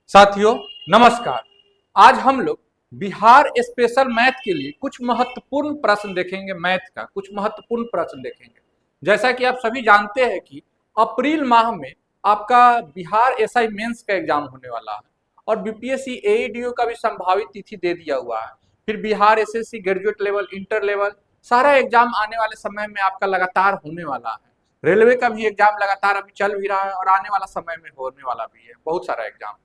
साथियों नमस्कार। आज हम लोग बिहार स्पेशल मैथ के लिए कुछ महत्वपूर्ण प्रश्न देखेंगे। मैथ का कुछ महत्वपूर्ण प्रश्न देखेंगे। जैसा कि आप सभी जानते हैं कि अप्रैल माह में आपका बिहार एसआई मेंस का एग्जाम होने वाला है और बीपीएससी एईडीओ का भी संभावित तिथि दे दिया हुआ है। फिर Bihar SSC graduate level, inter level सारा एग्जाम आने वाले समय में आपका लगातार होने वाला है। रेलवे का भी एग्जाम लगातार अभी चल भी रहा है और आने वाला समय में होने वाला भी है, बहुत सारा एग्जाम।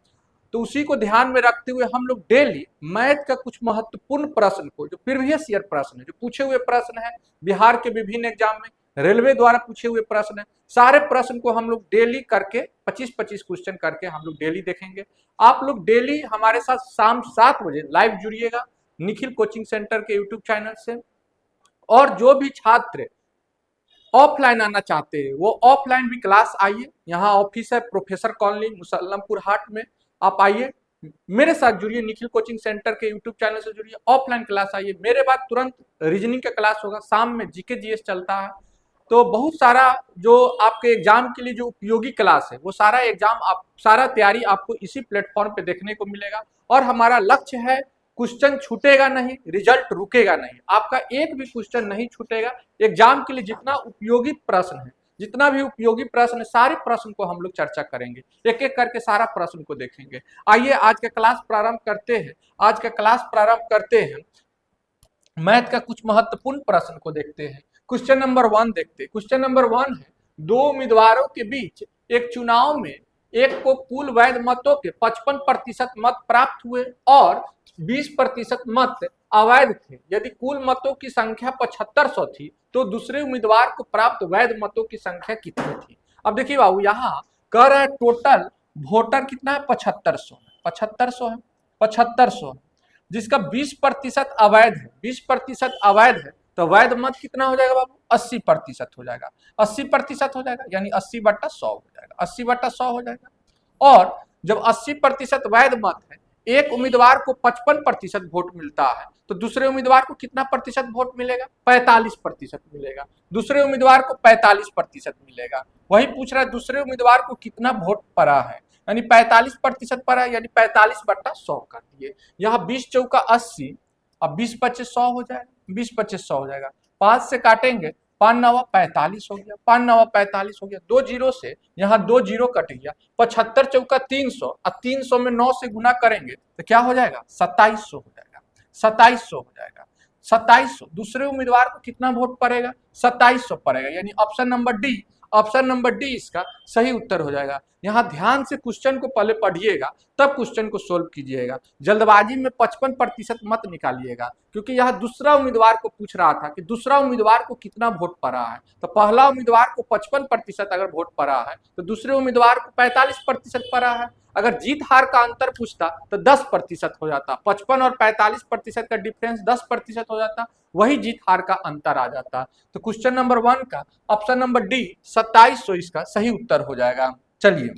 तो उसी को ध्यान में रखते हुए हम लोग डेली मैथ का कुछ महत्वपूर्ण प्रश्न को, जो प्रीवियस ईयर प्रश्न है, जो पूछे हुए प्रश्न है बिहार के विभिन्न एग्जाम में, रेलवे द्वारा पूछे हुए प्रश्न है, सारे प्रश्न को हम लोग डेली करके 25-25 क्वेश्चन करके हम लोग डेली देखेंगे। आप लोग डेली हमारे साथ शाम 7 बजे लाइव जुड़िएगा निखिल कोचिंग सेंटर के यूट्यूब चैनल से। और जो भी छात्र ऑफलाइन आना चाहते हैं वो ऑफलाइन भी क्लास आइए। यहाँ ऑफिस है प्रोफेसर कॉलोनी मुसल्लमपुर हाट में, आप आइए मेरे साथ जुड़िए, निखिल कोचिंग सेंटर के यूट्यूब चैनल से जुड़िए, ऑफलाइन क्लास आइए। मेरे बाद तुरंत रीजनिंग का क्लास होगा, शाम में जीके जीएस चलता है। तो बहुत सारा जो आपके एग्जाम के लिए जो उपयोगी क्लास है वो सारा एग्जाम आप सारा तैयारी आपको इसी प्लेटफॉर्म पे देखने को मिलेगा। और हमारा लक्ष्य है क्वेश्चन छूटेगा नहीं, रिजल्ट रुकेगा नहीं, आपका एक भी क्वेश्चन नहीं छूटेगा। एग्जाम के लिए जितना उपयोगी प्रश्न है, जितना भी उपयोगी प्रश्न है, सारे प्रश्न को हम लोग चर्चा करेंगे, एक एक करके सारा प्रश्न को देखेंगे। आइए आज का क्लास प्रारंभ करते हैं। आज का क्लास प्रारंभ करते हैं, मैथ का कुछ महत्वपूर्ण प्रश्न को देखते हैं। क्वेश्चन नंबर 1 देखते हैं। क्वेश्चन नंबर 1 है, दो उम्मीदवारों के बीच एक चुनाव में एक को कुल वैध मतों के 55% मत प्राप्त हुए और 20% मत अवैध थे। यदि कुल मतों की संख्या 7500 थी तो दूसरे उम्मीदवार को प्राप्त वैध मतों की संख्या कितनी थी। अब देखिए बाबू, यहाँ कह रहा है टोटल वोटर कितना है, 7500 है, 7500 जिसका 20% अवैध है, 20% अवैध है, तो वैध मत कितना हो जाएगा बाबू, 80% हो जाएगा। 80% हो जाएगा यानी 80/100 हो जाएगा, 80/100 हो जाएगा। और जब 80% वैध मत है, एक उम्मीदवार को 55% वोट मिलता है तो दूसरे उम्मीदवार को कितना प्रतिशत वोट मिलेगा, 45% मिलेगा। दूसरे उम्मीदवार को 45% मिलेगा। वही पूछ रहा है दूसरे उम्मीदवार को कितना वोट पड़ा है, यानी 45% पड़ा है, यानी 45/100 कर दिए। यहाँ 20 चौका 80, अब 20-25-100 हो जाएगा, 20-25-100 हो जाएगा। 5 से काटेंगे, 5 9 45 हो गया, 5 9 45 हो गया। 2 जीरो से यहाँ 2 जीरो कट गया। 75 चौका 300, अब 300 में 9 से गुना करेंगे तो क्या हो जाएगा, 2700 हो जाएगा, 2700 हो जाएगा, 2700। दूसरे उम्मीदवार को कितना वोट पड़ेगा, 2700 पड़ेगा, यानी option number D, option number D इसका सही उत्तर हो जाएगा। यहाँ ध्यान से क्वेश्चन को पहले पढ़िएगा तब क्वेश्चन को सोल्व कीजिएगा। जल्दबाजी में 55% मत निकालिएगा, क्योंकि यहाँ दूसरा उम्मीदवार को पूछ रहा था कि दूसरा उम्मीदवार को कितना वोट पड़ा है। तो पहला उम्मीदवार को 55% अगर वोट पड़ा है तो दूसरे उम्मीदवार को 45% पड़ा है। अगर जीत हार का अंतर पूछता तो 10% हो जाता, 55 और 45% का डिफरेंस 10% हो जाता, वही जीत हार का अंतर आ जाता। तो क्वेश्चन नंबर 1 का ऑप्शन नंबर डी 2700 इसका सही उत्तर हो जाएगा। चलिए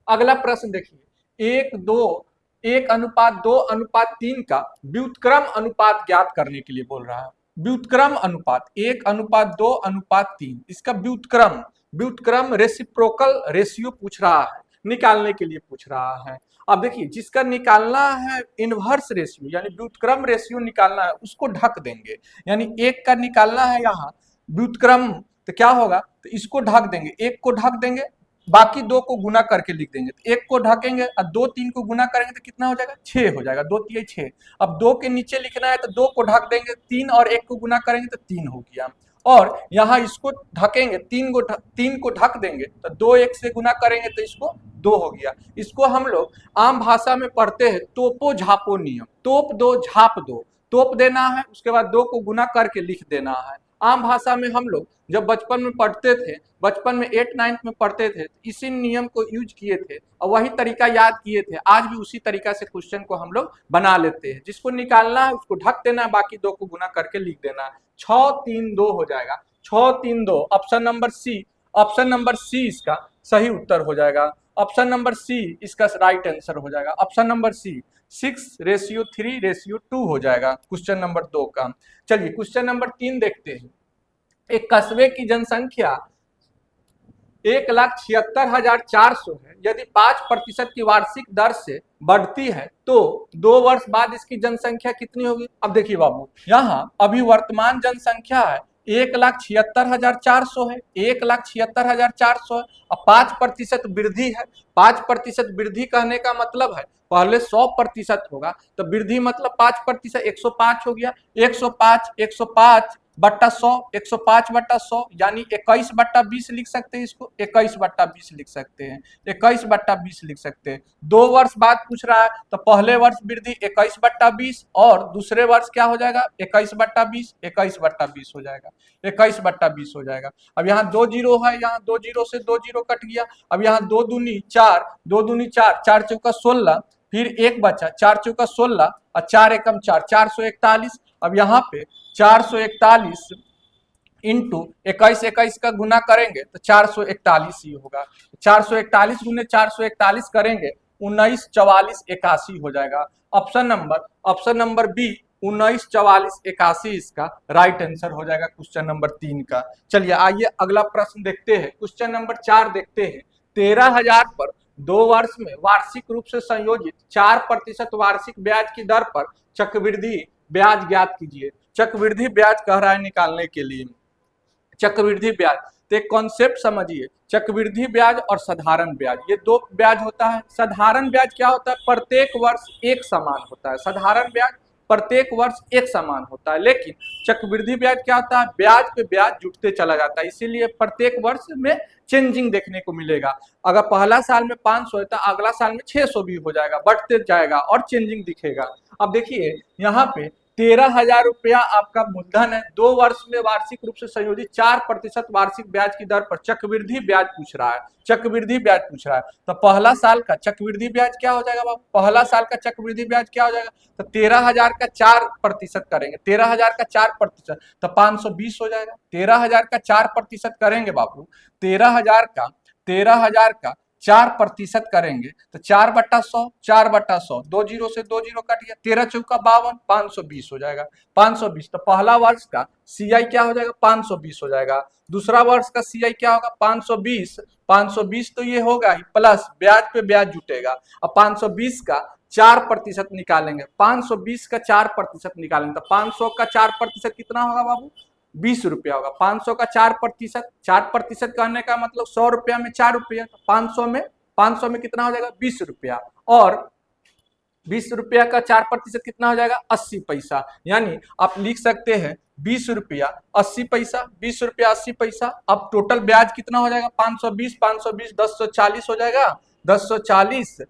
अगला प्रश्न देखिए, 1:2:3 का व्युत्क्रम अनुपात ज्ञात करने के लिए बोल रहा है। व्युत्क्रम अनुपात 1:2:3, इसका व्युत्क्रम रेसिप्रोकल रेशियो पूछ रहा है, निकालने के लिए पूछ रहा है। अब देखिए जिसका निकालना है इनवर्स रेशियो यानी व्युत्क्रम रेशियो निकालना है, उसको ढक देंगे। यानी 1 का निकालना है यहाँ व्युत्क्रम, तो क्या होगा, तो इसको ढक देंगे, 1 को ढक देंगे, बाकी 2 को गुना करके लिख देंगे। तो 1 को ढकेंगे और 2 3 को गुना करेंगे तो कितना हो जाएगा, 6 हो जाएगा, 2 3 6। अब 2 के नीचे लिखना है तो 2 को ढक देंगे, 3 और 1 को गुना करेंगे तो 3 हो गया। और यहाँ इसको ढकेंगे, 3 को ढक देंगे तो 2 1 से गुना करेंगे तो इसको 2 हो गया। इसको हम लोग आम भाषा में पढ़ते हैं तोपो झापो नियम, तोप दो झाप दो, तोप देना है उसके बाद 2 को गुना करके लिख देना है। आम भाषा में हम लोग जब बचपन में पढ़ते थे, बचपन में 8-9 में पढ़ते थे, इसी नियम को यूज किए थे और वही तरीका याद किए थे। आज भी उसी तरीका से क्वेश्चन को हम लोग बना लेते हैं। जिसको निकालना है उसको ढक देना है, बाकी 2 को गुना करके लिख देना है। 6 3 2 हो जाएगा, 6 3 2, option number C, option number C इसका सही उत्तर हो जाएगा। ऑप्शन नंबर सी इसका राइट आंसर हो जाएगा। ऑप्शन नंबर सी 6:3:2 हो जाएगा क्वेश्चन नंबर 2 का। चलिए क्वेश्चन नंबर 3 देखते हैं। एक कस्बे की जनसंख्या 1,76,400 है। यदि 5% की वार्षिक दर से बढ़ती है तो 2 वर्ष बाद इसकी जनसंख्या कितनी होगी? अब देखिए बाबू, यहाँ अभी वर्तमान जनसंख्या है 1,76,400 है, 1,76,400 है। अब 5% वृद्धि है, 5% वृद्धि कहने का मतलब है पहले 100% होगा तो वृद्धि मतलब 5%, 105 हो गया। 105 बट्टा 100 यानी 21/20 लिख सकते हैं, इसको 21/20 लिख सकते हैं, 21/20 लिख सकते हैं। 2 वर्ष बाद पूछ रहा है तो पहले वर्ष वृद्धि 21/20 और दूसरे वर्ष क्या हो जाएगा 21/20, 21/20 हो जाएगा, 21/20 हो जाएगा। अब यहाँ 2 जीरो है, यहाँ 2 जीरो से 2 जीरो कट गया। अब यहाँ 2 दूनी 4, 2 दूनी 4, 4 चौका 16, फिर एक बचा 4 चौका 16 और 4 एकम 4, 441। अब यहाँ पे 441 इंटू 21 का गुना करेंगे तो 441 ही होगा। 441 गुने 441 करेंगे 19, 44, 81 हो जाएगा। ऑप्शन नंबर बी 19, 44, 81 इसका राइट आंसर हो जाएगा क्वेश्चन नंबर 3 का। चलिए आइए अगला प्रश्न देखते हैं, क्वेश्चन नंबर 4 देखते हैं। 13,000 पर 2 वर्ष में वार्षिक रूप से संयोजित 4% वार्षिक ब्याज की दर पर चक्रवृद्धि ब्याज ज्ञात कीजिए। चक्रवृद्धि ब्याज कह रहा है निकालने के लिए। चक्रवृद्धि ब्याज तो एक कॉन्सेप्ट समझिए, चक्रवृद्धि ब्याज और साधारण ब्याज ये 2 ब्याज होता है। साधारण ब्याज क्या होता है? प्रत्येक वर्ष एक समान होता है। साधारण ब्याज प्रत्येक वर्ष एक समान होता है, लेकिन चक्रवृद्धि ब्याज क्या होता है? ब्याज पे ब्याज जुटते चला जाता है, इसीलिए प्रत्येक वर्ष में चेंजिंग देखने को मिलेगा। अगर पहला साल में 500 है तो अगला साल में 600 भी हो जाएगा, बढ़ते जाएगा और चेंजिंग दिखेगा। अब देखिए यहाँ पे 13,000 रुपया आपका मूलधन है, 2 वर्ष में वार्षिक रूप से संयोजित 4% वार्षिक ब्याज की दर पर चक्रवृद्धि ब्याज पूछ रहा है। चक्रवृद्धि ब्याज पूछ रहा है तो पहला साल का चक्रवृद्धि ब्याज क्या हो जाएगा बाबू? पहला साल का चक्रवृद्धि ब्याज क्या हो जाएगा? तो 13,000 का 4% करेंगे, 13,000 का 4% तो 520 हो जाएगा। 13,000 का 4% करेंगे बाबू, 13,000 का 4% करेंगे तो 4/100, 4/100, 2 जीरो से 2 जीरो कट गया, 13 चौका 52, 520 हो जाएगा। 520 तो पहला वर्ष का सीआई क्या हो जाएगा? 520 हो जाएगा। दूसरा वर्ष का सीआई क्या होगा? 520, 520 तो ये होगा ही, प्लस ब्याज पे ब्याज जुटेगा। अब 520 का 4% निकालेंगे, 520 का 4% निकालेंगे तो 500 का 4% कितना होगा बाबू? 20 रुपया होगा। 500 का 4%, 4% कहने का मतलब 100 रुपया में 4 रुपया, 500 में कितना हो जाएगा? 20 रुपया। और 20 रुपया का 4% कितना हो जाएगा? 80 पैसा। यानी आप लिख सकते हैं 20 रुपया 80 पैसा, 20 रुपया 80 पैसा। अब टोटल ब्याज कितना हो जाएगा? 520, 520 1040 हो जाएगा, 1040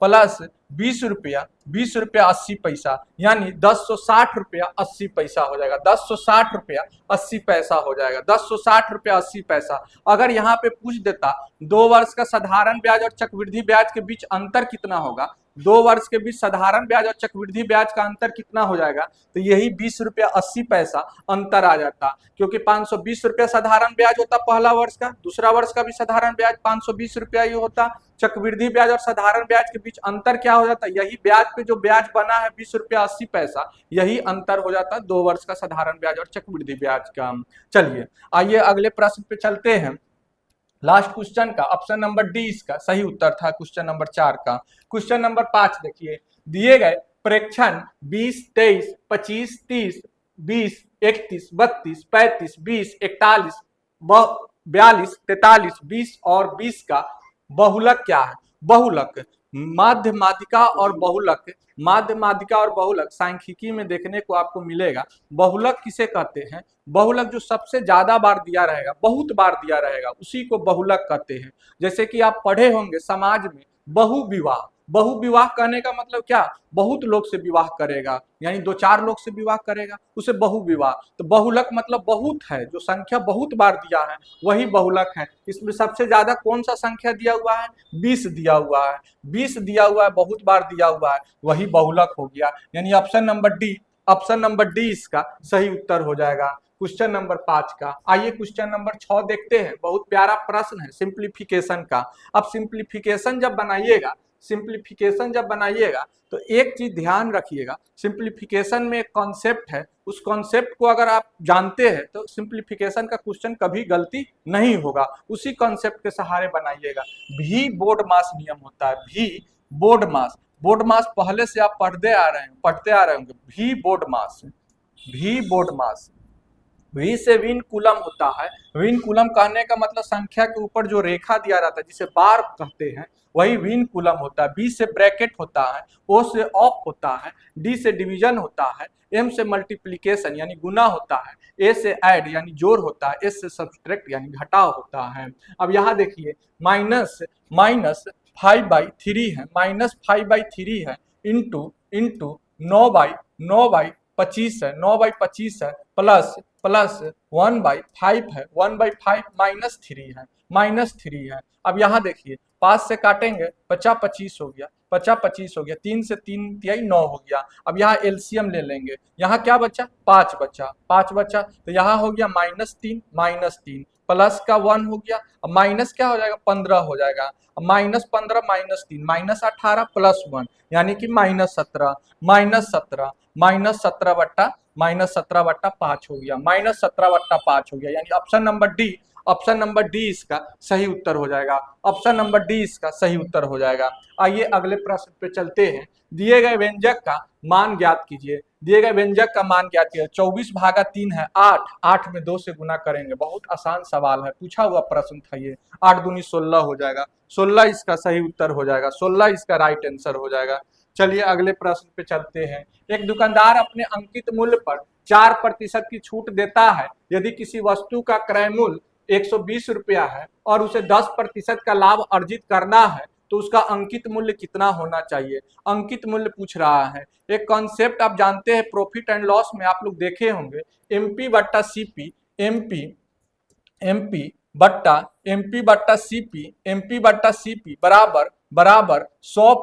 प्लस 20 रुपया 80 पैसा, यानी 1060 रुपया 80 पैसा हो जाएगा। 1060 रुपया 80 पैसा हो जाएगा, 1060 रुपया 80 पैसा। अगर यहाँ पे पूछ देता 2 वर्ष का साधारण ब्याज और चक्रवृद्धि ब्याज के बीच अंतर कितना होगा, 2 वर्ष के बीच साधारण ब्याज और चक्रवृद्धि ब्याज का अंतर कितना हो जाएगा, तो यही 20 रुपया 80 पैसा अंतर आ जाता, क्योंकि 520 रुपया साधारण ब्याज होता पहला वर्ष का, दूसरा वर्ष का भी साधारण ब्याज 520 रुपया ही होता। चक्रवृद्धि ब्याज और साधारण ब्याज के बीच अंतर क्या हो जाता? यही ब्याज पे जो ब्याज बना है 20 रुपया 80 पैसा, यही अंतर हो जाता 2 वर्ष का साधारण ब्याज और चक्रवृद्धि ब्याज का। चलिए आइए अगले प्रश्न पे चलते हैं। लास्ट क्वेश्चन का ऑप्शन नंबर डी इसका सही उत्तर था क्वेश्चन नंबर 4 का। क्वेश्चन नंबर 5 देखिए, दिए गए प्रेक्षण 20, 23, 25, 30, 20, 31, 32, 35, 20, 41, 42, 43, 20 और 20 का बहुलक क्या है? बहुलक माध्य माध्यिका और बहुलक, माध्य माध्यिका और बहुलक सांख्यिकी में देखने को आपको मिलेगा। बहुलक किसे कहते हैं? बहुलक जो सबसे ज्यादा बार दिया रहेगा, बहुत बार दिया रहेगा, उसी को बहुलक कहते हैं। जैसे कि आप पढ़े होंगे समाज में बहुविवाह, बहुविवाह कहने का मतलब क्या? बहुत लोग से विवाह करेगा, यानी 2-4 लोग से विवाह करेगा, उसे बहुविवाह। तो बहुलक मतलब बहुत है, जो संख्या बहुत बार दिया है वही बहुलक है। इसमें सबसे ज्यादा कौन सा संख्या दिया हुआ है? 20 दिया हुआ है, 20 दिया हुआ है, बहुत बार दिया हुआ है, वही बहुलक हो गया। यानी ऑप्शन नंबर डी इसका सही उत्तर हो जाएगा क्वेश्चन नंबर 5 का। आइए क्वेश्चन नंबर 6 देखते हैं, बहुत प्यारा प्रश्न है सिंप्लीफिकेशन का। अब सिंप्लीफिकेशन जब बनाइएगा सिंप्लीफिकेशन जब बनाइएगा तो एक चीज ध्यान रखिएगा, सिंप्लीफिकेशन में एक कॉन्सेप्ट है, उस कॉन्सेप्ट को अगर आप जानते हैं तो सिंप्लीफिकेशन का क्वेश्चन कभी गलती नहीं होगा, उसी कॉन्सेप्ट के सहारे बनाइएगा। भी बोर्ड मास नियम होता है, भी बोर्ड मास, बोर्ड मास पहले से आप पढ़ते आ रहे होंगे, भी बोर्ड मास, भी बोर्ड मास, वी से विन कूलम होता है। विन कूलम कहने का मतलब संख्या के ऊपर जो रेखा दिया रहता है जिसे बार कहते हैं वही विन कूलम होता है। बी से ब्रैकेट होता है, ओ से ऑफ होता है, डी से डिवीजन होता है, एम से मल्टीप्लीकेशन यानी गुना होता है, ए से ऐड यानी जोड़ होता है, एस से सब्सट्रैक्ट यानी घटाव होता है। अब यहाँ देखिए माइनस माइनस 5/3 है, -5/3 है, इंटू इंटू 9/25 है, 9/25 है, प्लस प्लस 1/5 है, 1/5 -3 है, -3 है। अब यहाँ देखिए 5 से काटेंगे 50-25 हो गया, 50-25 हो गया, 3 से 3 9 हो गया। अब यहाँ एलसीएम ले लेंगे, यहाँ क्या बचा 5 बचा, 5 बचा तो यहाँ हो गया -3 प्लस का 1 हो गया, अब माइनस क्या हो जाएगा 15 हो जाएगा, अब -15 -3 -18 प्लस 1 यानी कि -17 -17/5 हो गया, -17/5 हो गया, यानी ऑप्शन नंबर डी इसका सही उत्तर हो जाएगा, ऑप्शन नंबर डी इसका सही उत्तर हो जाएगा। आइए अगले प्रश्न पे चलते हैं। दिए गए व्यंजक का मान ज्ञात कीजिए, दिए गए व्यंजक का मान ज्ञात कीजिए। 24/3 है 8, 8 में 2 से गुना करेंगे, बहुत आसान सवाल है, पूछा हुआ प्रश्न था ये। 8 दूनी 16 हो जाएगा, 16 इसका सही उत्तर हो जाएगा, 16 इसका राइट आंसर हो जाएगा। चलिए अगले प्रश्न पे चलते हैं। एक दुकानदार अपने अंकित मूल्य पर 4% की छूट देता है यदि किसी वस्तु का क्रय मूल्य 120 रुपया है और उसे 10% का लाभ अर्जित करना है तो उसका अंकित मूल्य कितना होना चाहिए। अंकित मूल्य पूछ रहा है। एक कॉन्सेप्ट आप जानते हैं प्रॉफिट एंड लॉस में, आप लोग देखे होंगे, एमपी बट्टा सीपी, एमपी बट्टा सीपी बराबर 100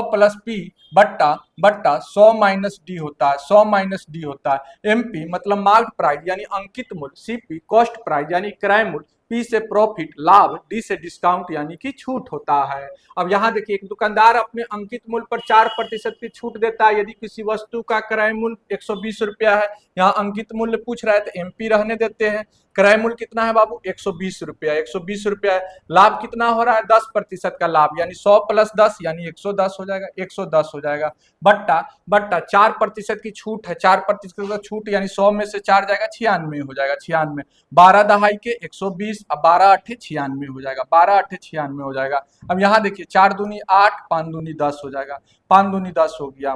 प्लस पी बट्टा 100 माइनस डी होता है, 100 माइनस डी होता है। एमपी मतलब मार्केट प्राइस यानी अंकित मूल्य, सीपी कॉस्ट प्राइस यानी क्रय मूल्य, पी से प्रॉफिट लाभ, डी से डिस्काउंट यानी कि छूट होता है। अब यहाँ देखिए एक दुकानदार अपने अंकित मूल्य पर 4% की छूट देता है यदि किसी वस्तु का क्रय मूल्य 120 रुपया है। यहाँ अंकित मूल्य पूछ रहा है तो एमपी रहने देते हैं। क्रय मूल्य कितना है बाबू 120 रुपया, 120 रुपया है। लाभ कितना हो रहा है 10% का लाभ यानी 100 प्लस 10 यानी 110 हो जाएगा, 110 हो जाएगा। बट्टा 4% की छूट है, 4% का छूट यानी 100 में से 4 जाएगा 96 हो जाएगा, 96। 12 दहाई के 120, अब 12 8 96 हो जाएगा, 12 8 96 हो जाएगा। अब यहाँ देखिए 4 दूनी 8, 5 दूनी 10 हो जाएगा, 5 दूनी 10 हो गया।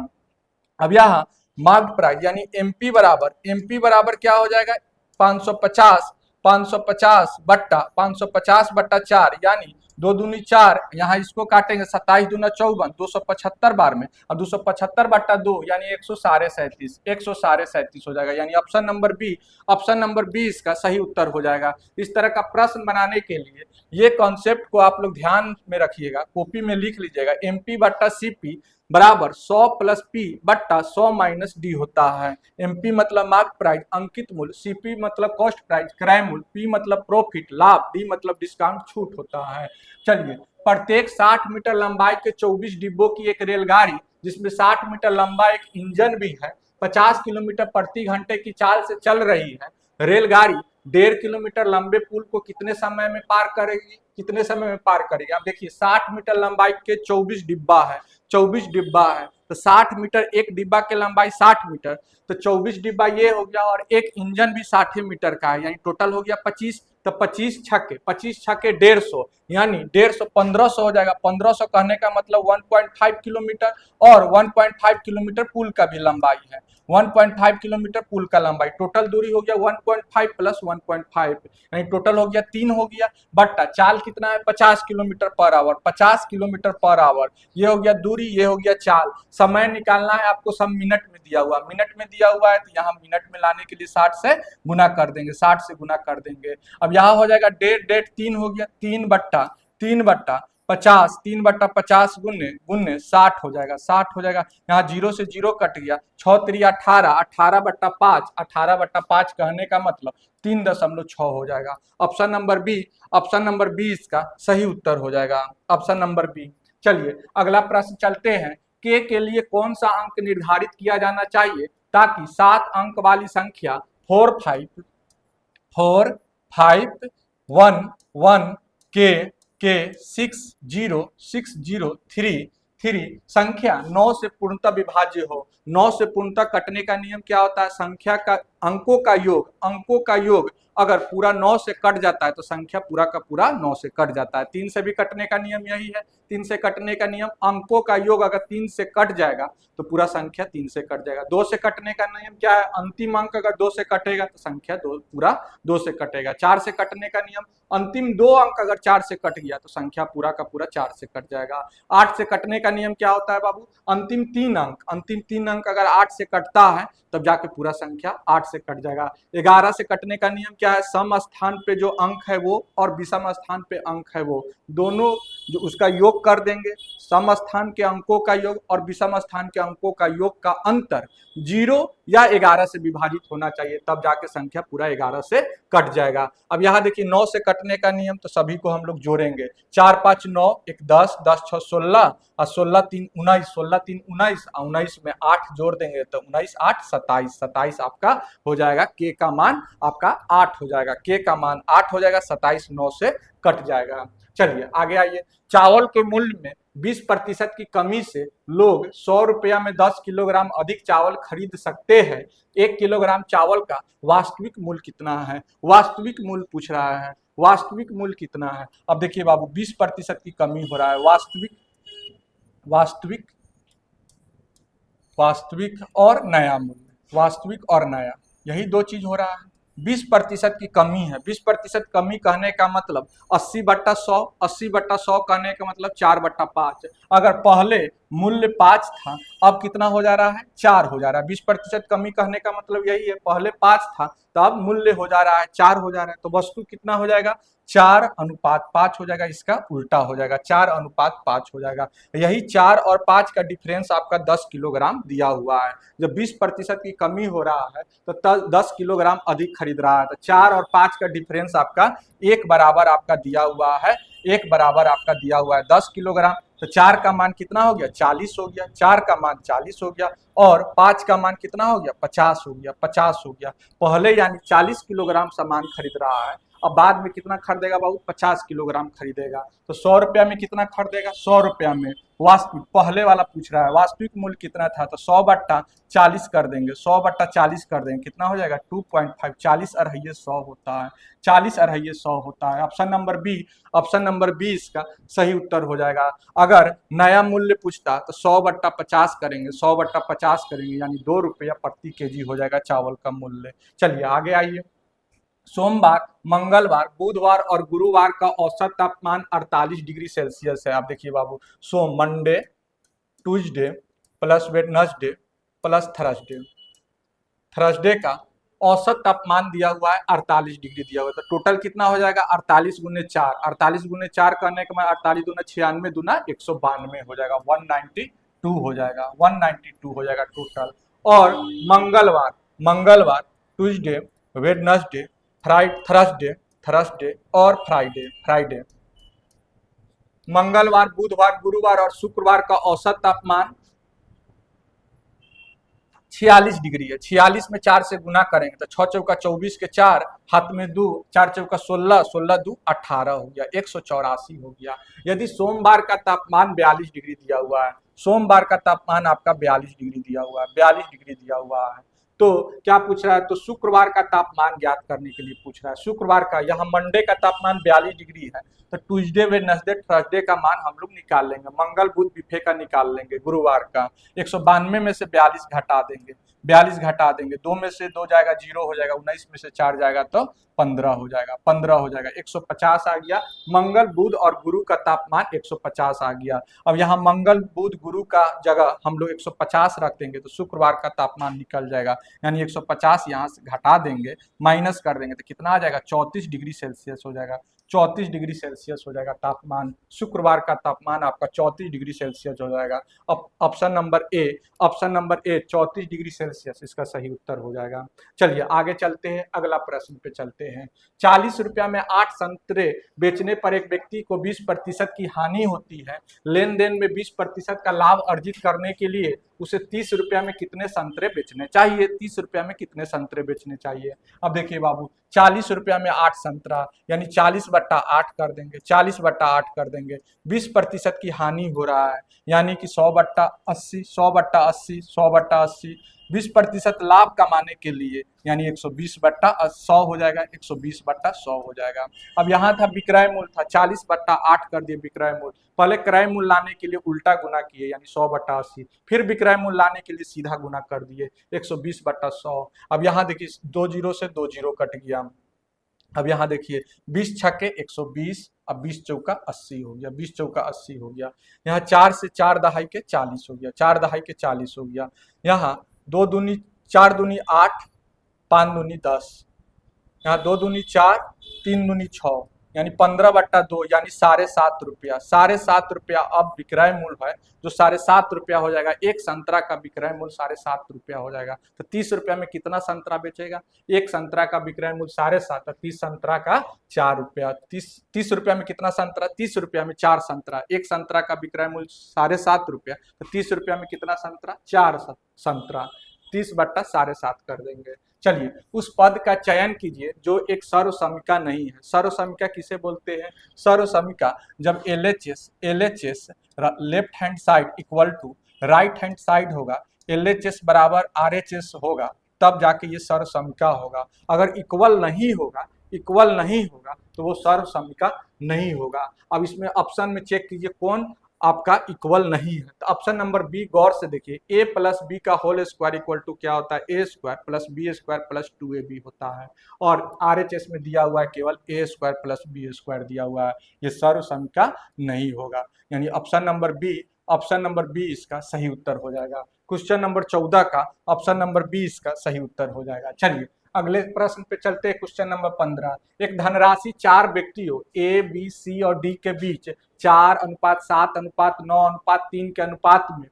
अब यहाँ मार्केट प्राइस यानी एमपी बराबर क्या हो जाएगा 550 बट्टा 4 यानी 2 दूनी 4, यहाँ इसको काटेंगे 27 दूना 54, 275 बार में, अब 275 बट्टा 2 यानी 137 हो जाएगा, यानी ऑप्शन नंबर बी इसका सही उत्तर हो जाएगा। इस तरह का प्रश्न बनाने के लिए ये कॉन्सेप्ट को आप लोग ध्यान में रखिएगा, कॉपी में लिख लीजिएगा। एमपी बट्टा सीपी बराबर 100 प्लस पी बट्टा 100 माइनस डी होता है। एमपी मतलब मार्केट प्राइस अंकित मूल्य, सीपी मतलब कॉस्ट प्राइस क्रय मूल्य, पी मतलब प्रॉफिट लाभ, डी मतलब डिस्काउंट छूट होता है। चलिए प्रत्येक 60 मीटर लंबाई के 24 डिब्बों की एक रेलगाड़ी जिसमें 60 मीटर लंबा एक इंजन भी है 50 किलोमीटर प्रति घंटे की चाल से चल रही है। रेलगाड़ी 1.5 किलोमीटर लंबे पुल को कितने समय में पार करेगी, आप देखिए 60 मीटर लंबाई के 24 डिब्बा है, 24 डिब्बा है तो 60 मीटर, एक डिब्बा के लंबाई 60 मीटर तो 24 डिब्बा ये हो गया, और एक इंजन भी 60 मीटर का है, यानी टोटल हो गया 25, तो 25 छक्के 150 यानी 150 1500 हो जाएगा। 1500 कहने का मतलब 1.5 किलोमीटर, और 1.5 किलोमीटर पुल का भी लंबाई है, 1.5 किलोमीटर पुल का लंबाई, टोटल दूरी हो गया 1.5 प्लस 1.5 यानी टोटल हो गया 3 हो गया। बट्टा चाल कितना है 50 kilometre per hour, 50 kilometre per hour, ये हो गया दूरी, ये हो गया चाल। समय निकालना है आपको, सब मिनट में दिया हुआ है तो यहाँ मिनट में लाने के लिए 60 से गुना कर देंगे, 60 से गुना कर देंगे। अब यहाँ हो जाएगा 1.5 3 हो गया, 3 बट्टा 50, 3/50 गुने गुने 60 हो जाएगा, 60 हो जाएगा। यहाँ 0 से 0 कट गया, 6 3 18, 18/5, 18/5 कहने का मतलब 3.6 हो जाएगा। Option number B, option number B इसका सही उत्तर हो जाएगा, ऑप्शन नंबर बी। चलिए अगला प्रश्न चलते हैं। के लिए कौन सा अंक निर्धारित किया जाना चाहिए ताकि 7 अंक वाली संख्या 45111 के 60603 संख्या 9 से पूर्णतः विभाज्य हो। 9 से पूर्णतः कटने का नियम क्या होता है? संख्या का अंकों का योग अगर पूरा 9 से कट जाता है तो संख्या पूरा का पूरा 9 से कट जाता है। 3 से भी कटने का नियम यही है। 3 से कटने का नियम, अंकों का योग अगर 3 से कट जाएगा तो पूरा संख्या 3 से कट जाएगा। 2 से कटने का नियम क्या है? अंतिम अंक अगर 2 से कटेगा तो संख्या पूरा 2 से कटेगा। 4 से कटने का नियम, अंतिम 2 अंक अगर 4 से कट गया तो संख्या पूरा का पूरा 4 से कट जाएगा। 8 से कटने का नियम क्या होता है बाबू? अंतिम 3 अंक अगर 8 से कटता है तब जाके पूरा संख्या 8 से कट जाएगा। 11 से कटने का नियम क्या है? सम स्थान पे जो अंक है वो और विषम स्थान पे अंक है वो दोनों जो उसका योग कर देंगे। सम स्थान के अंकों का योग और विषम स्थान के अंकों का योग का अंतर 0 या 11 से विभाजित होना चाहिए, तब जाके संख्या पूरा 11 से कट जाएगा। अब यहाँ देखिए 9 से कटने का नियम, तो सभी को हम लोग जोड़ेंगे। 4 5 9, 1 10, 10 6 16 और 16 3 19, 16 3 19 और 19 में 8 जोड़ देंगे तो 19 8 27, 27 आपका हो जाएगा। के का मान आपका 8 हो जाएगा, के का मान 8 हो जाएगा, 27 9 से कट जाएगा। चलिए आगे आइए। चावल के मूल्य में 20% की कमी से लोग 100 रुपया में 10 किलोग्राम अधिक चावल खरीद सकते हैं। 1 किलोग्राम चावल का वास्तविक मूल्य कितना है? वास्तविक मूल्य पूछ रहा है, वास्तविक मूल्य कितना है? अब देखिए बाबू 20% की कमी हो रहा है। वास्तविक और नया मूल्य, वास्तविक और नया, यही दो चीज हो रहा है। 20% की कमी है। 20% कमी कहने का मतलब 80/100, 80/100 कहने का मतलब 4/5। अगर पहले मूल्य 5 था, अब कितना हो जा रहा है? 4 हो जा रहा है। 20% कमी कहने का मतलब यही है, पहले 5 था तो अब मूल्य हो जा रहा है 4 हो जा रहा है। तो वस्तु कितना हो जाएगा? 4:5 हो जाएगा, इसका उल्टा हो जाएगा, 4:5 हो जाएगा। यही 4 और 5 का डिफरेंस आपका 10 किलोग्राम दिया हुआ है। जब 20% की कमी हो रहा है तो 10 किलोग्राम अधिक खरीद रहा है, तो 4 और 5 का डिफरेंस आपका एक बराबर आपका दिया हुआ है, एक बराबर आपका दिया हुआ है 10 किलोग्राम। तो 4 का मान कितना हो गया? 40 हो गया, 4 का मान 40 हो गया और 5 का मान कितना हो गया? 50 हो गया, 50 हो गया। पहले यानी 40 किलोग्राम सामान खरीद रहा है, अब बाद में कितना खरीदेगा बाबू? 50 किलोग्राम खरीदेगा। तो 100 रुपया में कितना खरीदेगा? 100 रुपया में वास्तविक, पहले वाला पूछ रहा है वास्तविक मूल्य कितना था, तो 100/40 कर देंगे, 100/40 कर देंगे, कितना हो जाएगा? 2.5, 40 अढ़ाई 100 होता है, 40 अढ़ाई 100 होता है। Option number B, option number B इसका सही उत्तर हो जाएगा। अगर नया मूल्य पूछता तो 100/50 करेंगे, 100/50 करेंगे यानी 2 रुपया प्रति केजी हो जाएगा चावल का मूल्य। चलिए आगे आइए। सोमवार, मंगलवार, बुधवार और गुरुवार का औसत तापमान 48 डिग्री सेल्सियस है। आप देखिए बाबू, सोम Monday, Tuesday plus Wednesday plus Thursday, Thursday का औसत तापमान दिया हुआ है 48 डिग्री दिया हुआ है। तो टोटल कितना हो जाएगा? 48 गुने 4, 48 गुने 4 करने के बाद 48 दूना 96 दूना 192 हो जाएगा, 192 हो जाएगा, 192 हो जाएगा टोटल। और मंगलवार, मंगलवार, ट्यूसडे, वेडनेसडे, थर्सडे, थर्सडे और फ्राइडे, फ्राइडे, मंगलवार, बुधवार, गुरुवार और शुक्रवार का औसत तापमान 46 डिग्री है। 46 में 4 से गुना करेंगे तो 6 चौका 24 के 4, हाथ में 2, 4 चौका 16, 16 2 18 हो गया, 184 हो गया। यदि सोमवार का तापमान 42 डिग्री दिया हुआ है, सोमवार का तापमान आपका 42 डिग्री दिया हुआ है, 42 डिग्री दिया हुआ है, तो क्या पूछ रहा है? तो शुक्रवार का तापमान ज्ञात करने के लिए पूछ रहा है। शुक्रवार का, यहाँ मंडे का तापमान 42 डिग्री है तो ट्यूसडे, वेडनेसडे, थर्सडे का मान हम लोग निकाल लेंगे, मंगल बुध बिफे का निकाल लेंगे, गुरुवार का 192 में से 42 घटा देंगे, 42 घटा देंगे, 2 में से 2 जाएगा 0 हो जाएगा, 19 में से 4 जाएगा तो 15 हो जाएगा, 15 हो जाएगा, 150 आ गया। मंगल बुध और गुरु का तापमान 150 आ गया। अब यहाँ मंगल बुध गुरु का जगह हम लोग 150 रख देंगे तो शुक्रवार का तापमान निकल जाएगा, यानी 150 यहाँ से घटा देंगे, माइनस कर देंगे तो कितना आ जाएगा? 34 डिग्री सेल्सियस हो जाएगा, 34 डिग्री सेल्सियस हो जाएगा तापमान। शुक्रवार का तापमान आपका 34 डिग्री सेल्सियस हो जाएगा। अब option number A 34 degree Celsius इसका सही उत्तर हो जाएगा। चलिए आगे चलते हैं, अगला प्रश्न पे चलते हैं। 40 रुपया में 8 संतरे बेचने पर एक व्यक्ति को 20% की हानि होती है। लेन देन में 20% का लाभ अर्जित करने के लिए उसे 30 रुपया में कितने संतरे बेचने चाहिए? 30 रुपया में कितने संतरे बेचने चाहिए? अब देखिए बाबू, 40 रुपया में 8 संतरा यानी 40/8 कर देंगे, 40/8 कर देंगे। 20% की हानि हो रहा है यानी कि 100/80, 100/80, 100/80। 20% लाभ कमाने के लिए यानी 120/100 हो जाएगा, 120/100 हो जाएगा। अब यहाँ था विक्रय मूल्य था, 40/8 कर दिए विक्रय मूल्य। पहले क्रय मूल्य लाने के लिए उल्टा गुना किए यानी 100/80, फिर विक्रय मूल्य लाने के लिए सीधा गुना कर दिए 120/100। अब यहाँ देखिए 2 जीरो से 2 जीरो कट गया। अब यहाँ देखिए 20 छक्के 120, अब 20 चौका 80 हो गया, 20 चौका 80 हो गया। यहाँ 4 से 4 दहाई के 40 हो गया, 4 दहाई के 40 हो गया। यहाँ 2 दूनी 4 दूनी 8, 5 दूनी 10, यहाँ 2 दूनी 4, 3 दूनी 6 यानी 15/2 यानी 7.5 रुपया। 7.5 रुपया अब विक्रय मूल्य है जो 7.5 रुपया हो जाएगा। एक संतरा का विक्रय मूल्य 7.5 रुपया हो जाएगा। तो 30 रुपया में कितना संतरा बेचेगा? एक संतरा का विक्रय मूल्य 7.5, 30 संतरा का 4 रुपया। 30 रुपया में कितना संतरा? 30 रुपया में 4 संतरा। एक संतरा का विक्रय मूल्य 7.5 रुपया, तो 30 रुपया में कितना संतरा? 4 संतरा। 30/7.5 कर देंगे। चलिए उस पद का चयन कीजिए जो एक सर्वसमिका नहीं है। सर्वसमिका किसे बोलते हैं? सर्वसमिका जब LHS left hand side equal to right hand side होगा, LHS बराबर RHS होगा, तब जाके ये सर्वसमिका होगा। अगर इक्वल नहीं होगा तो वो सर्वसमिका नहीं होगा। अब इसमें ऑप्शन में चेक कीजिए कौन आपका इक्वल नहीं है। तो ऑप्शन नंबर बी गौर से देखिए, a प्लस बी का होल स्क्वायर इक्वल टू क्या होता है? a square plus B square plus 2ab होता है। और RHS में दिया हुआ है केवल a square plus B square दिया हुआ है, ये सर्वसमिका नहीं होगा। यानी ऑप्शन नंबर बी इसका सही उत्तर हो जाएगा। क्वेश्चन नंबर 14 का ऑप्शन नंबर बी इसका सही उत्तर हो जाएगा। चलिए अगले प्रश्न पे चलते हैं। क्वेश्चन नंबर 15, एक धनराशि 4 व्यक्तियों A, B, C और D के बीच 4:7:9:3 के अनुपात में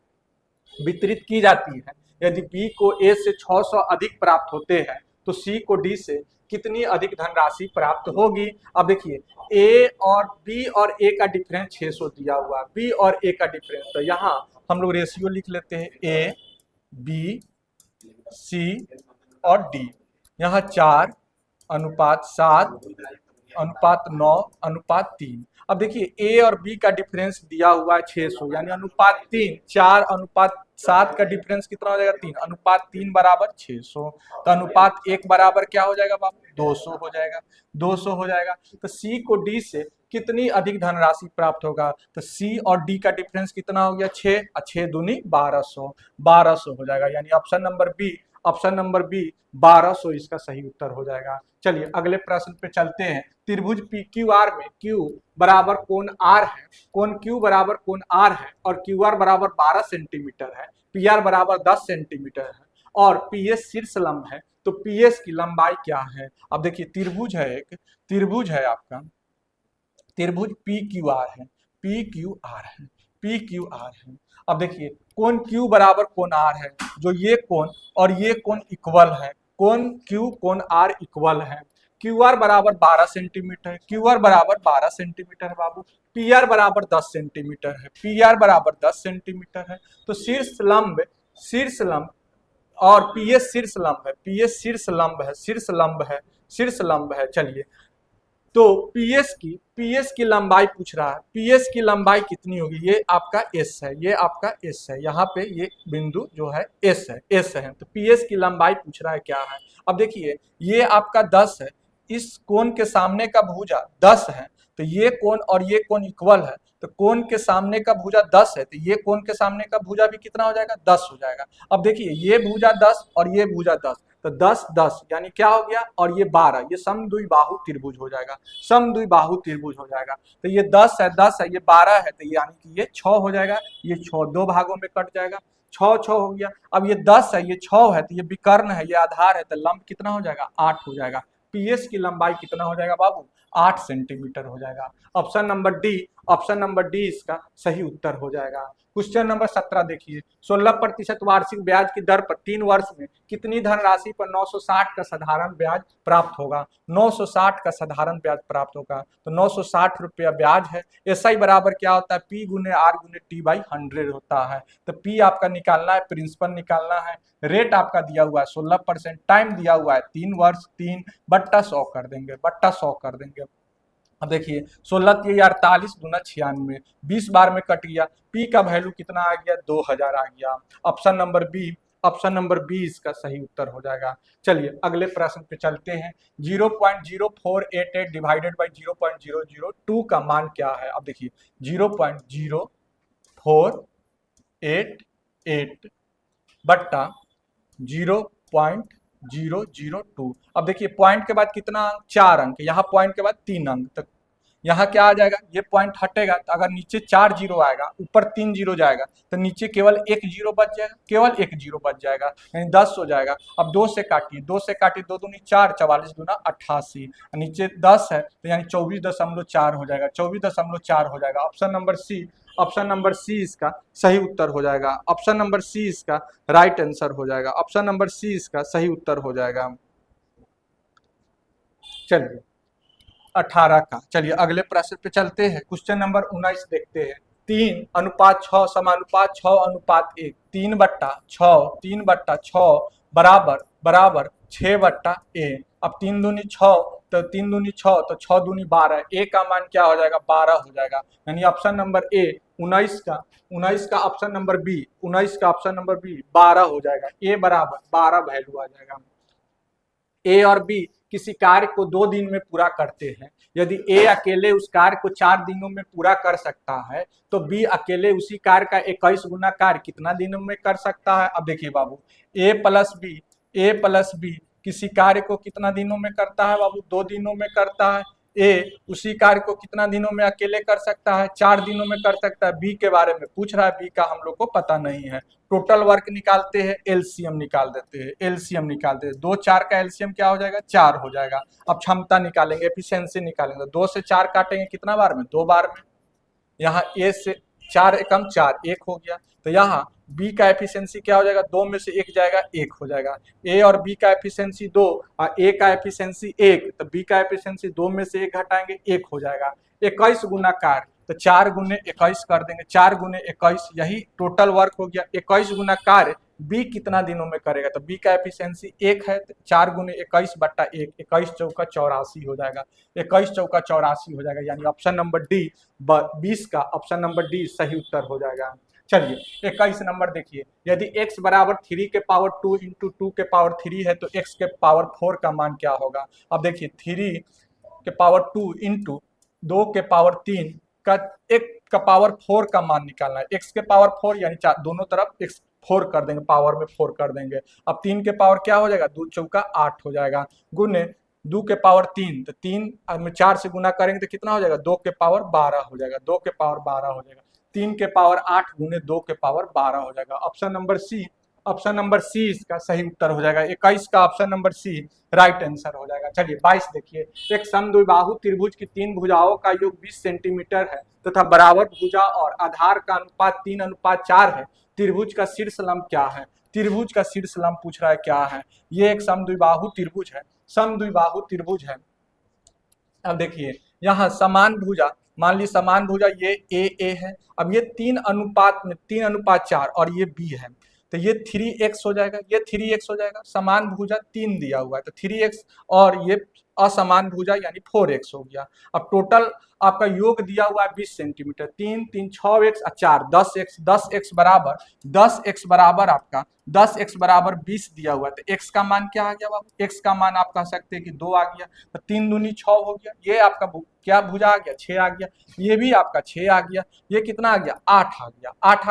वितरित की जाती है। यदि B को A से 600 अधिक प्राप्त होते हैं तो C को D से कितनी अधिक धनराशि प्राप्त होगी? अब देखिए A और B और A का डिफरेंस 600 दिया हुआ है, B और A का डिफरेंस, तो यहाँ हम लोग रेशियो लिख लेते हैं A, B, C और D। यहाँ 4:7:9:3। अब देखिए A और B का डिफरेंस दिया हुआ है 600 यानी अनुपात 3। 4:7 का डिफरेंस कितना हो जाएगा? 3। अनुपात 3 बराबर 600, तो अनुपात 1 बराबर क्या हो जाएगा बाबू? 200 हो जाएगा, 200 हो जाएगा। तो C को D से कितनी अधिक धनराशि प्राप्त होगा? तो C और D का डिफरेंस कितना हो गया? 6 और 6 दूनी 1200, 1200 हो जाएगा। यानी ऑप्शन नंबर बी 1200 इसका सही उत्तर हो जाएगा। चलिए अगले प्रश्न पे चलते हैं। त्रिभुज PQR में Q बराबर कोण R है, कोण Q बराबर कोण R है और QR बराबर 12 सेंटीमीटर है, PR बराबर 10 सेंटीमीटर है और PS शीर्ष लंब है, तो PS की लंबाई क्या है? अब देखिए त्रिभुज है आपका, त्रिभुज PQR है, PQR है। अब देखिए कोण Q बराबर कोण R है, जो ये कोण और ये कोण इक्वल है, कोण Q कोण R इक्वल है। QR बराबर 12 सेंटीमीटर है, QR बराबर 12 सेंटीमीटर है बाबू। PR बराबर 10 सेंटीमीटर है, PR बराबर 10 सेंटीमीटर है। तो शीर्ष लंब और PS शीर्ष लंब है, PS शीर्ष लंब है। चलिए तो PS की लंबाई पूछ रहा है, PS की लंबाई कितनी होगी? ये आपका S है, ये आपका S है, यहाँ पे ये बिंदु जो है S है। तो PS की लंबाई पूछ रहा है क्या है? अब देखिए ये आपका 10 है, इस कोण के सामने का भुजा 10 है, तो ये कोण और ये कोण इक्वल है, तो कोण के सामने का भुजा 10 है, तो ये कोण के सामने का भुजा भी कितना हो जाएगा? 10 हो जाएगा। अब देखिए ये भुजा 10 और ये भुजा 10, तो 10 10 यानी क्या हो गया? और ये 12, ये समद्विबाहु त्रिभुज हो जाएगा, समद्विबाहु त्रिभुज हो जाएगा। तो ये 10 है, ये 12 है, तो यानी कि ये 6 हो जाएगा। ये 6 दो भागों में कट जाएगा, 6 हो गया। अब ये 10 है, ये 6 है, तो ये विकर्ण है, ये आधार है, तो लंब कितना हो जाएगा? 8 हो जाएगा। PS की लंबाई कितना हो जाएगा बाबू? 8 सेंटीमीटर हो जाएगा। ऑप्शन नंबर डी इसका सही उत्तर हो जाएगा। क्वेश्चन नंबर 17 देखिए, 16% वार्षिक ब्याज की दर पर 3 वर्ष में कितनी धनराशि पर 960 का साधारण ब्याज प्राप्त होगा? 960 का साधारण ब्याज प्राप्त होगा, तो 960 रुपया ब्याज है। एसआई बराबर क्या होता है? पी गुने आर गुने टी बाई 100 होता है। तो पी आपका निकालना है, प्रिंसिपल निकालना है, रेट आपका दिया हुआ है 16%, टाइम दिया हुआ है 3 वर्ष, 3 बट्टा 100 कर देंगे, बट्टा 100 कर देंगे। अब देखिए 16 दूना 96, 20 बार में कट गया, पी का वैल्यू कितना आ गया? 2000 आ गया। ऑप्शन नंबर बी इसका सही उत्तर हो जाएगा। चलिए अगले प्रश्न पे चलते हैं। 0.0488 डिवाइडेड बाई 0.002 का मान क्या है? अब देखिए 0.0488 बट्टा 0.002। अब देखिए पॉइंट के बाद कितना अंक? 4 अंक, यहाँ पॉइंट के बाद 3 अंक तक, यहाँ क्या आ जाएगा? ये पॉइंट हटेगा तो अगर नीचे 4 जीरो आएगा, ऊपर 3 जीरो जाएगा, तो नीचे केवल 1 जीरो बच जाएगा, केवल 1 जीरो बच जाएगा, यानी 10 हो जाएगा। अब 2 से काटिए, 2 से काटिए, 2 दूनी 4, 44 दूना 88, नीचे 10 है तो यानी 24.4 हो जाएगा, 24.4 हो जाएगा। ऑप्शन नंबर सी इसका सही उत्तर हो जाएगा। ऑप्शन नंबर सी इसका राइट आंसर हो जाएगा। ऑप्शन नंबर सी इसका सही उत्तर हो जाएगा। चलिए 18 का, चलिए अगले प्रश्न पे चलते हैं। क्वेश्चन नंबर 19 देखते हैं। 3:6 समानुपात 6:1, 3/6 बराबर 6/a। अब 3 दूनी 6, तो 3 दूनी 6, तो 6 दूनी 12, ए का मान क्या हो जाएगा? 12 हो जाएगा। यानी ऑप्शन नंबर ए 19 का ऑप्शन नंबर बी 12 हो जाएगा। ए बराबर 12 वैल्यू आ जाएगा। ए और बी किसी कार्य को 2 दिन में पूरा करते हैं। यदि ए अकेले उस कार्य को 4 दिनों में पूरा कर सकता है, तो बी अकेले उसी कार्य का 21 गुना कार्य कितना दिनों में कर सकता है? अब देखिए बाबू, ए प्लस बी किसी कार्य को कितना दिनों में करता है बाबू? 2 दिनों में करता है। ए उसी कार्य को कितना दिनों में अकेले कर सकता है? 4 दिनों में कर सकता है। बी के बारे में पूछ रहा है, बी का हम लोग को पता नहीं है। टोटल वर्क निकालते हैं, एलसीएम निकाल देते हैं, 2 4 का एलसीएम क्या हो जाएगा? 4 हो जाएगा। अब क्षमता निकालेंगे, एफिशिएंसी निकालेंगे, 2 से 4 काटेंगे कितना बार में? 2 बार में। यहाँ ए से 4 एकम 4, 1 हो गया, तो यहाँ बी का एफिशिएंसी क्या हो जाएगा? 2 में से 1 जाएगा, 1 हो जाएगा। ए और बी का एफिशिएंसी 2 और ए का एफिशिएंसी 1, तो बी का एफिशिएंसी 2 में से 1 घटाएंगे, 1 हो जाएगा। 21 गुना कार्य, तो 4 गुने 21 कर देंगे, 4 गुने 21, यही टोटल वर्क हो गया। 21 गुना कार्य बी कितना दिनों में करेगा? तो बी का एफिशिएंसी 1 है, तो 4 गुने 21 बट्टा 1, 21 चौका 84 हो जाएगा, 21 चौका 84 हो जाएगा। यानी ऑप्शन नंबर डी 20 का ऑप्शन नंबर डी सही उत्तर हो जाएगा। चलिए 21 नंबर देखिए, यदि x बराबर 3 के पावर 2 इंटू 2 के पावर 3 है, तो x के पावर 4 का मान क्या होगा? अब देखिए 3 के पावर 2 इंटू 2 के पावर 3 का 1 का पावर 4 का मान निकालना है। x के पावर 4 यानी दोनों तरफ x 4 कर देंगे, पावर में 4 कर देंगे। अब 3 के पावर क्या हो जाएगा? 2 चौका 8 हो जाएगा, गुने 2 के पावर 3, तो 3 में 4 से गुना करेंगे तो कितना हो जाएगा? 2 के पावर 12 हो जाएगा, 2 के पावर 12 हो जाएगा। 3 के पावर 8 गुने 2 के पावर 12 हो जाएगा। ऑप्शन नंबर सी इसका सही उत्तर हो जाएगा। 21 का option number C right answer हो जाएगा। चलिए 22 देखिए, एक समद्विबाहु त्रिभुज की 3 भुजाओं का योग 20 सेंटीमीटर है तथा बराबर भुजा और आधार का अनुपात 3:4 है। त्रिभुज का शीर्ष लंब क्या है? त्रिभुज का शीर्ष लंब पूछ रहा है क्या है? ये एक समद्विबाहु त्रिभुज है। अब देखिए यहाँ समान भुजा, मान ली समान भुजा ये ए है। अब ये 3:4 और ये बी है, तो ये 3x हो जाएगा, ये 3x हो जाएगा। समान भुजा 3 दिया हुआ है, तो 3x और ये असमान भुजा यानी 4x हो गया। अब टोटल आपका योग दिया हुआ है 20 सेंटीमीटर, 3 3 6x और 4 10x बराबर आपका 10x बराबर 20 दिया हुआ है, तो x का मान क्या आ गया बाबू? x का मान आप कह सकते हैं कि 2 आ गया, तो 3 दूनी 6 हो गया। ये आपका क्या भुजा आ गया? 6 आ गया। ये भी आपका 6 आ गया। ये कितना आ गया? 8 आ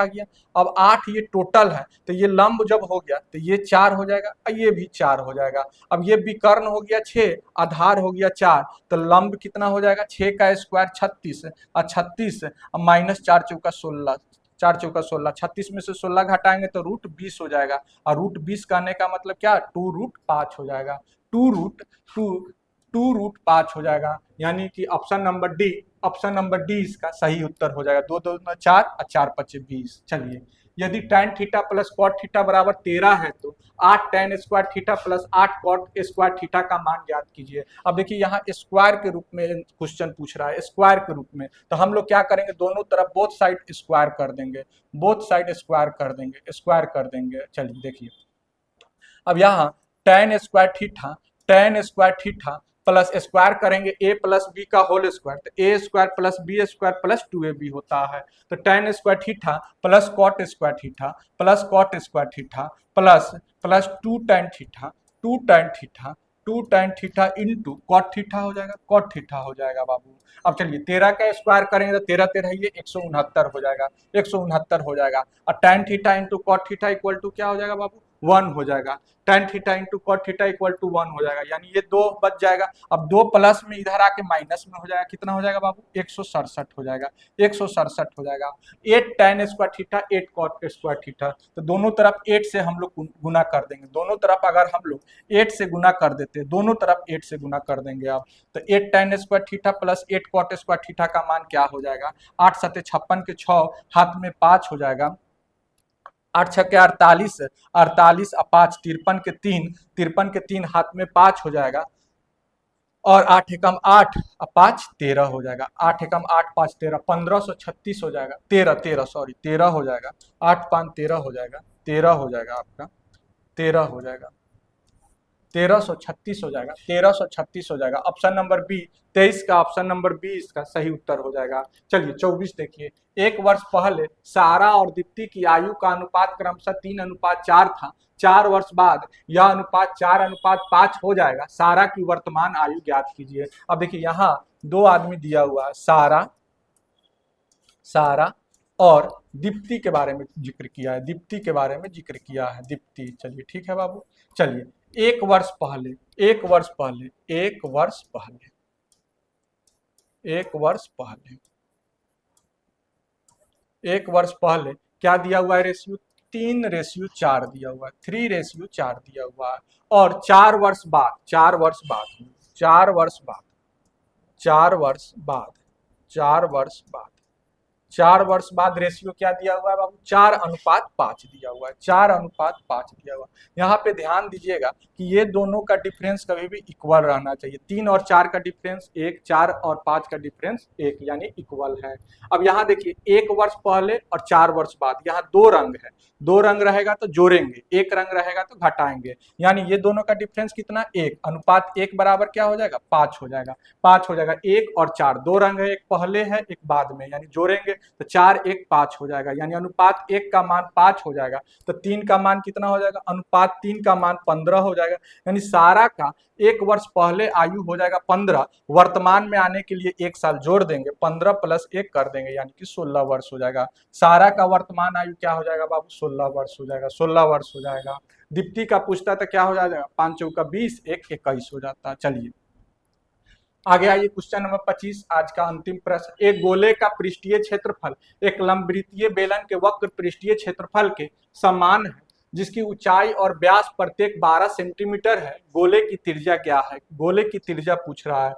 गया। अब 8 ये टोटल है, तो ये लंब जब हो गया तो ये 4 हो जाएगा और ये भी 4 हो जाएगा। अब ये विकर्ण हो गया 6, आधार हो गया 4, तो लंब कितना हो जाएगा? 6 का स्क्वायर 36 और 36 माइनस 4 चौका 16, 4 चौका 16, 36 में से 16 घटाएंगे तो रूट 20 हो जाएगा। और रूट 20 कहने का मतलब क्या? 2 रूट 5 हो जाएगा। 2 रूट 2 2√5 हो जाएगा, यानी कि ऑप्शन नंबर डी इसका सही उत्तर हो जाएगा। 2 2 4 और 4 5 20। चलिए, यदि tan theta plus cot theta बराबर 13 है तो 8 tan square theta plus 8 cot square theta का मान ज्ञात कीजिए। अब देखिए यहाँ स्क्वायर के रूप में क्वेश्चन पूछ रहा है, स्क्वायर के रूप में, तो हम लोग क्या करेंगे, दोनों तरफ बोथ साइड स्क्वायर कर देंगे, स्क्वायर कर देंगे। चलिए देखिए, अब यहाँ tan square theta plus square करेंगे a प्लस बी का होल स्क्वायर, तो A square plus B square plus 2ab होता है। तो tan square theta plus cot square theta plus cot square theta plus 2 tan theta into cot theta हो जाएगा बाबू। अब चलिए 13 का स्क्वायर करेंगे तो 13 13 ये 169 हो जाएगा, और tan theta into cot theta equal to क्या हो जाएगा बाबू, 1 हो जाएगा। tan theta into cot theta equal to 1 हो जाएगा, यानी ये 2 बच जाएगा। अब 2 प्लस में इधर आके माइनस में हो जाएगा, कितना हो जाएगा बाबू, 167 हो जाएगा, 167 हो जाएगा। 8 tan square theta 8 cot square theta, तो दोनों तरफ 8 से हम लोग गुना कर देंगे, दोनों तरफ अगर हम लोग 8 से गुना कर देते हैं, दोनों तरफ 8 से गुना कर देंगे आप, तो 8 tan square theta plus 8 cot square theta का मान क्या हो जाएगा, 8 7 56 के 6 हाथ में 5 हो जाएगा, 8 6 के 48, 48 और 5 53 के 3 हाथ में 5 हो जाएगा, और 8 एकम 8 और 5 13 हो जाएगा, 8 एकम 8 5 13 1536 हो जाएगा, 13 हो जाएगा, 8 5 13 हो जाएगा, 13 हो जाएगा आपका, 13 हो जाएगा, 1336 हो जाएगा, 1336 हो जाएगा। ऑप्शन नंबर बी 23 का ऑप्शन नंबर बी इसका सही उत्तर हो जाएगा। चलिए 24 देखिए, 1 वर्ष पहले सारा और दीप्ति की आयु का अनुपात क्रमशः 3:4 था, 4 वर्ष बाद यह अनुपात 4:5 हो जाएगा, सारा की वर्तमान आयु ज्ञात कीजिए। अब देखिए यहाँ 2 आदमी दिया हुआ है, सारा और दीप्ति के बारे में जिक्र किया है, दीप्ति। चलिए ठीक है बाबू। चलिए 1 वर्ष पहले क्या दिया हुआ है, रेशियो 3:4 दिया हुआ है, 3:4 दिया हुआ है, और 4 वर्ष बाद रेशियो क्या दिया हुआ है बाबू, 4:5 दिया हुआ है, 4:5 दिया हुआ है। यहाँ पे ध्यान दीजिएगा कि ये दोनों का डिफरेंस कभी भी इक्वल रहना चाहिए, 3 और 4 का डिफरेंस 1, 4 और 5 का डिफरेंस 1, यानी इक्वल है। अब यहाँ देखिए 1 वर्ष पहले और 4 वर्ष बाद, यहाँ 2 रंग है, 2 रंग रहेगा तो जोड़ेंगे, 1 रंग रहेगा तो घटाएंगे, यानी ये दोनों का डिफरेंस कितना, 1, अनुपात 1 बराबर क्या हो जाएगा, 5 हो जाएगा, 1 और 4, 2 रंग है, एक पहले है एक बाद में, यानी जोड़ेंगे तो 4 1 5 हो जाएगा, यानी अनुपात 1 का मान 5 हो जाएगा, तो 3 का मान कितना हो जाएगा, अनुपात 3 का मान 15 हो जाएगा, यानी सारा का 1 वर्ष पहले आयु हो जाएगा 15, वर्तमान में आने के लिए 1 साल जोड़ देंगे, 15 + 1 कर देंगे, यानी कि 16 वर्ष हो जाएगा। सारा का वर्तमान आयु क्या हो जाएगा बाबू, 16 वर्ष हो जाएगा, 16 वर्ष हो जाएगा। दीप्ति का पूछता तो क्या हो जाएगा, 5 चौका 20, 1 21 हो जाता है। चलिए आगे आइए, क्वेश्चन नंबर 25, आज का अंतिम प्रश्न। एक गोले का पृष्ठीय क्षेत्रफल एक लंबवृत्तीय बेलन के वक्र पृष्ठीय क्षेत्रफल के समान है, जिसकी ऊंचाई और व्यास प्रत्येक 12 सेंटीमीटर है। गोले की त्रिज्या क्या है, गोले की त्रिज्या पूछ रहा है।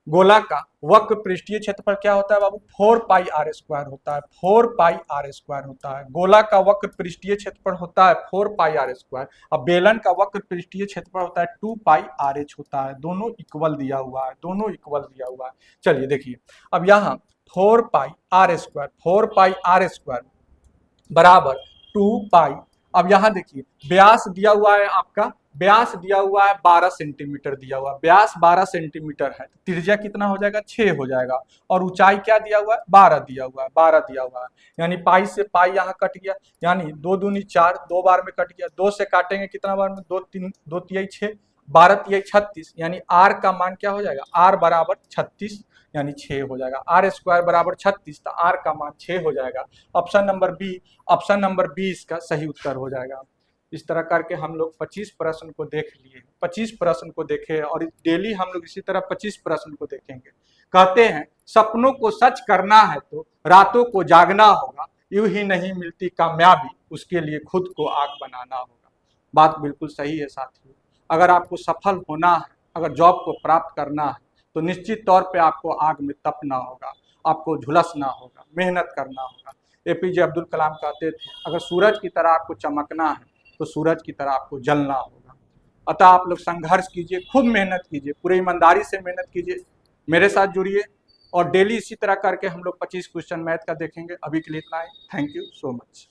गोला का वक्र पृष्ठीय क्षेत्रफल क्या होता है बाबू, 4πr² होता है, 4πr² होता है। गोला का वक्र पृष्ठीय क्षेत्रफल होता है 4πr², और बेलन का वक्र पृष्ठीय क्षेत्रफल होता है 2πrh होता है। दोनों इक्वल दिया हुआ है, चलिए देखिए, अब यहाँ 4πr² बराबर 2π। अब यहाँ देखिए व्यास दिया हुआ है आपका, व्यास दिया हुआ है 12 सेंटीमीटर दिया हुआ है, व्यास 12 सेंटीमीटर है, त्रिज्या कितना हो जाएगा, 6 हो जाएगा, और ऊंचाई क्या दिया हुआ है, 12 दिया हुआ है, यानी पाई से पाई यहाँ कट गया, यानी 2 दूनी 4, 2 बार में कट गया, 2 से काटेंगे कितना बार में, 2 3 6, 12 3 36, यानी आर का मान क्या हो जाएगा, आर बराबर 36, यानी 6 हो जाएगा, r² बराबर 36, तो आर का मान 6 हो जाएगा। ऑप्शन नंबर बी इसका सही उत्तर हो जाएगा। इस तरह करके हम लोग 25 प्रश्न को देख लिए, 25 प्रश्न को देखे, और डेली हम लोग इसी तरह 25 प्रश्न को देखेंगे। कहते हैं सपनों को सच करना है तो रातों को जागना होगा, यूं ही नहीं मिलती कामयाबी, उसके लिए खुद को आग बनाना होगा। बात बिल्कुल सही है साथियों, अगर आपको सफल होना है अगर जॉब को प्राप्त करना है तो निश्चित तौर पे आपको आग में तपना होगा, आपको झुलसना होगा, मेहनत करना होगा। एपीजे अब्दुल कलाम कहते थे अगर सूरज की तरह आपको चमकना है तो सूरज की तरह आपको जलना होगा। अतः आप लोग संघर्ष कीजिए, खूब मेहनत कीजिए, पूरी ईमानदारी से मेहनत कीजिए, मेरे साथ जुड़िए और डेली इसी तरह करके हम लोग 25 क्वेश्चन मैथ का देखेंगे। अभी के लिए इतना ही। Thank you so much.